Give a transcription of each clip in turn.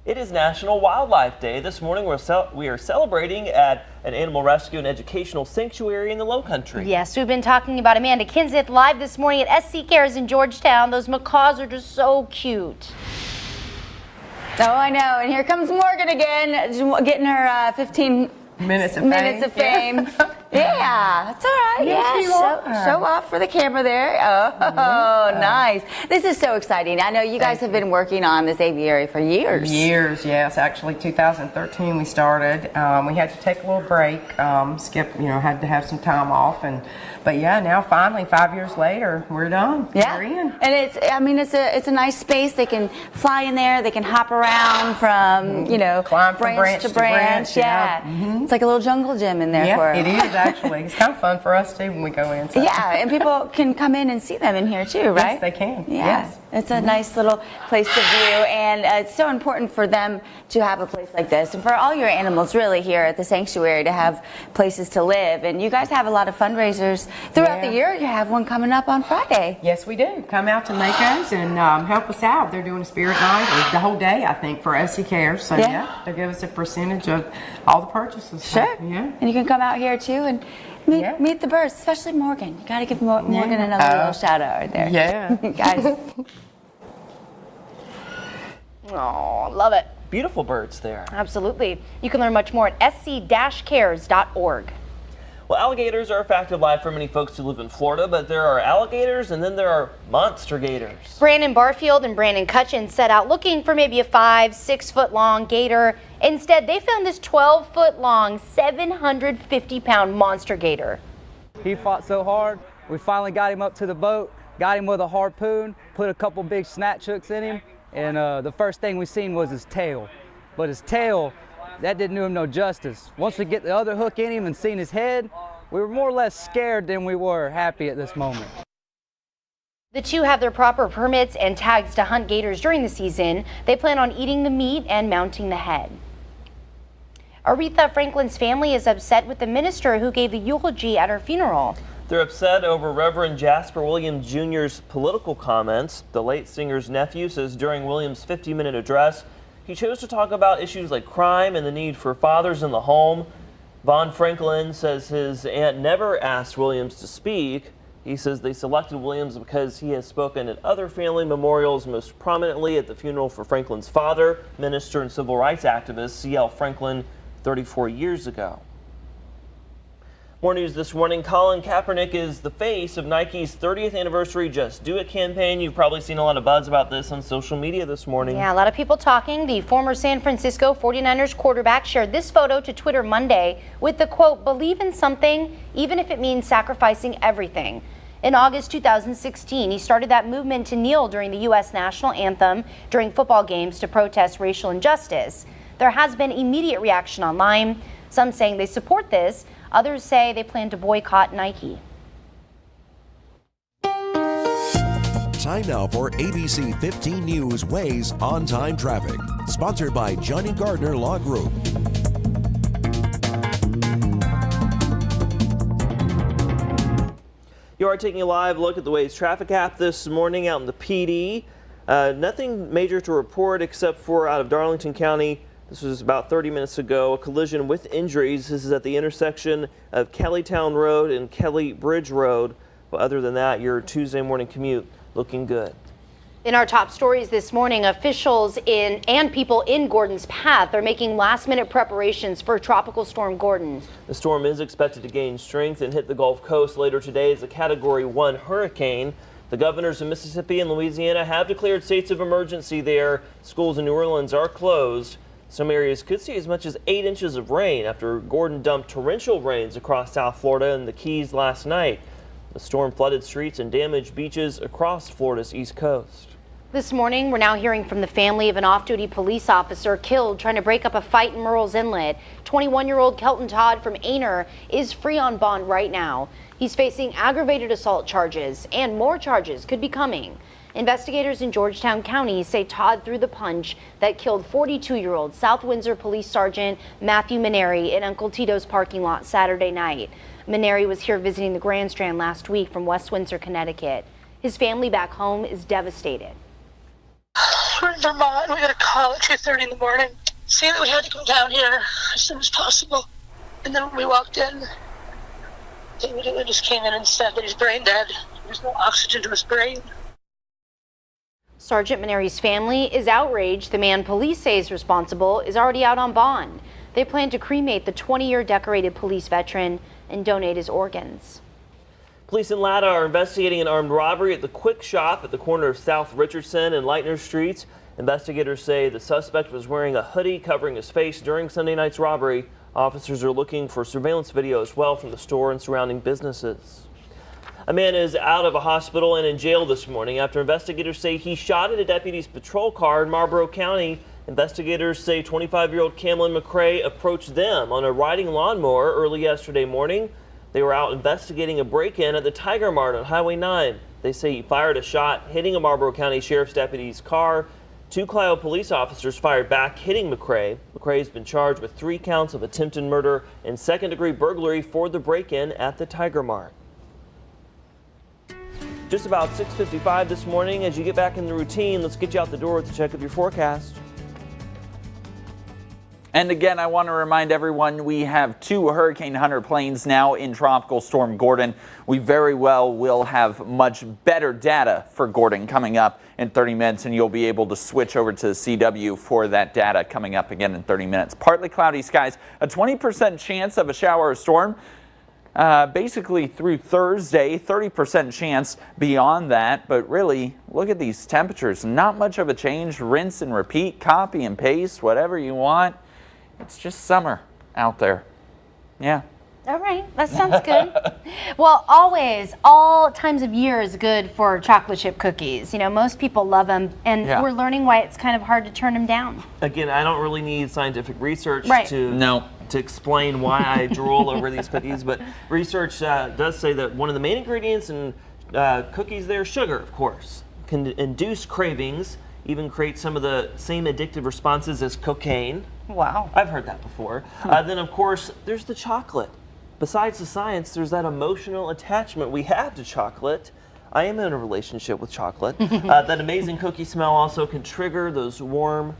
It is National Wildlife Day. This morning we are celebrating at an animal rescue and educational sanctuary in the Lowcountry. Yes, we've been talking about Amanda Kinseth live this morning at SC Cares in Georgetown. Those macaws are just so cute. Oh, I know. And here comes Morgan again, getting her 15 minutes of fame. Yeah, that's all right. Yes, show off for the camera there. Oh, nice. This is so exciting. I know you guys have been working on this aviary for years. Years, yes. Actually, 2013 we started. We had to take a little break. Skip, had to have some time off, but yeah, now finally 5 years later, we're done. Yeah, we're in. And it's a nice space. They can fly in there. They can hop around from climb from branch to branch. Yeah, it's like a little jungle gym in there for them. It is. Actually, it's kind of fun for us too when we go in. So. Yeah, and people can come in and see them in here too, right? Yes, they can. Yeah. Yes. It's a nice little place to view, and it's so important for them to have a place like this, and for all your animals really here at the sanctuary to have places to live. And you guys have a lot of fundraisers throughout the year. You have one coming up on Friday. Yes, we do. Come out to Maco's and help us out. They're doing a spirit night the whole day, I think, for SC Cares. So they'll give us a percentage of all the purchases. Sure. Yeah. And you can come out here too and meet the birds, especially Morgan. You got to give Morgan another little shout out right there. Yeah. Guys. Oh, love it. Beautiful birds there. Absolutely. You can learn much more at sc-cares.org. Well, alligators are a fact of life for many folks who live in Florida, but there are alligators and then there are monster gators. Brandon Barfield and Brandon Cutchin set out looking for maybe a 5-6 foot long gator. Instead, they found this 12-foot long, 750-pound monster gator. He fought so hard, we finally got him up to the boat, got him with a harpoon, put a couple big snatch hooks in him, and the first thing we seen was his tail. But his tail, that didn't do him no justice. Once we get the other hook in him and seen his head, we were more or less scared than we were happy at this moment. The two have their proper permits and tags to hunt gators during the season. They plan on eating the meat and mounting the head. Aretha Franklin's family is upset with the minister who gave the eulogy at her funeral. They're upset over Reverend Jasper Williams Jr.'s political comments. The late singer's nephew says during Williams' 50-minute address, he chose to talk about issues like crime and the need for fathers in the home. Von Franklin says his aunt never asked Williams to speak. He says they selected Williams because he has spoken at other family memorials, most prominently at the funeral for Franklin's father, minister and civil rights activist C.L. Franklin, 34 years ago. More news this morning. Colin Kaepernick is the face of Nike's 30th anniversary Just Do It campaign. You've probably seen a lot of buzz about this on social media this morning. Yeah, a lot of people talking. The former San Francisco 49ers quarterback shared this photo to Twitter Monday with the quote, "Believe in something, even if it means sacrificing everything." In August 2016, he started that movement to kneel during the U.S. national anthem during football games to protest racial injustice. There has been immediate reaction online, some saying they support this. Others say they plan to boycott Nike. Time now for ABC 15 News Ways on-time traffic. Sponsored by Johnny Gardner Law Group. You are taking a live look at the Waze traffic app this morning out in the PD. Nothing major to report except for out of Darlington County. This was about 30 minutes ago, a collision with injuries. This is at the intersection of Kellytown Road and Kelly Bridge Road. But other than that, your Tuesday morning commute looking good. In our top stories this morning, officials and people in Gordon's path are making last-minute preparations for Tropical Storm Gordon. The storm is expected to gain strength and hit the Gulf Coast later today as a Category 1 hurricane. The governors of Mississippi and Louisiana have declared states of emergency there. Schools in New Orleans are closed. Some areas could see as much as 8 inches of rain after Gordon dumped torrential rains across South Florida and the Keys last night. The storm flooded streets and damaged beaches across Florida's east coast. This morning, we're now hearing from the family of an off-duty police officer killed trying to break up a fight in Murrells Inlet. 21-year-old Kelton Todd from Aner is free on bond right now. He's facing aggravated assault charges, and more charges could be coming. Investigators in Georgetown County say Todd threw the punch that killed 42-year-old South Windsor Police Sergeant Matthew Maneri in Uncle Tito's parking lot Saturday night. Maneri was here visiting the Grand Strand last week from West Windsor, Connecticut. His family back home is devastated. We're in Vermont. We got a call at 2:30 in the morning saying that we had to come down here as soon as possible. And then when we walked in, they immediately just came in and said that he's brain dead. There's no oxygen to his brain. Sergeant Maneri's family is outraged. The man police say is responsible is already out on bond. They plan to cremate the 20-year decorated police veteran and donate his organs. Police in Latta are investigating an armed robbery at the Quick Shop at the corner of South Richardson and Lightner Streets. Investigators say the suspect was wearing a hoodie covering his face during Sunday night's robbery. Officers are looking for surveillance video as well from the store and surrounding businesses. A man is out of a hospital and in jail this morning after investigators say he shot at a deputy's patrol car in Marlboro County. Investigators say 25-year-old Cameron McCrae approached them on a riding lawnmower early yesterday morning. They were out investigating a break-in at the Tiger Mart on Highway 9. They say he fired a shot, hitting a Marlboro County Sheriff's deputy's car. 2 Clio police officers fired back, hitting McCrae. McCrae has been charged with 3 counts of attempted murder and second-degree burglary for the break-in at the Tiger Mart. Just about 6:55 this morning. As you get back in the routine, let's get you out the door with a check of your forecast. And again, I want to remind everyone we have 2 Hurricane Hunter planes now in Tropical Storm Gordon. We very well will have much better data for Gordon coming up in 30 minutes, and you'll be able to switch over to the CW for that data coming up again in 30 minutes. Partly cloudy skies, a 20% chance of a shower or storm. Basically through Thursday, 30% chance beyond that, but really look at these temperatures. Not much of a change. Rinse and repeat, copy and paste, whatever you want. It's just summer out there. Yeah. All right, that sounds good. Well, always, all times of year is good for chocolate chip cookies. You know, most people love them, and we're learning why it's kind of hard to turn them down. Again, I don't really need scientific research to explain why I drool over these cookies, but research does say that one of the main ingredients in cookies there, sugar, of course, can induce cravings, even create some of the same addictive responses as cocaine. Wow. I've heard that before. Then, of course, there's the chocolate. Besides the science, there's that emotional attachment we have to chocolate. I am in a relationship with chocolate. That amazing cookie smell also can trigger those warm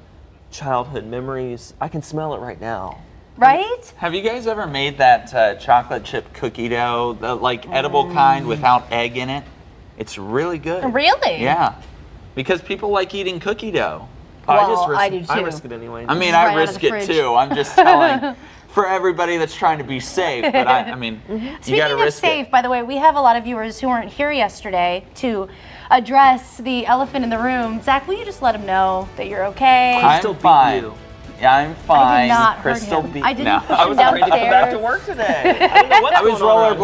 childhood memories. I can smell it right now. Right? Have you guys ever made that chocolate chip cookie dough, the edible kind without egg in it? It's really good. Really? Yeah. Because people like eating cookie dough. Well, I do too. I risk it anyway. I mean, I risk it too. I'm just telling for everybody that's trying to be safe. But I mean, you got to risk it. Speaking of safe, by the way, we have a lot of viewers who weren't here yesterday to address the elephant in the room. Zach, will you just let them know that you're okay? I'm fine. Yeah, I'm fine. I did not Crystal hurt him. beat. I didn't push him I was afraid to come back to downstairs. work today. I didn't know what's going on.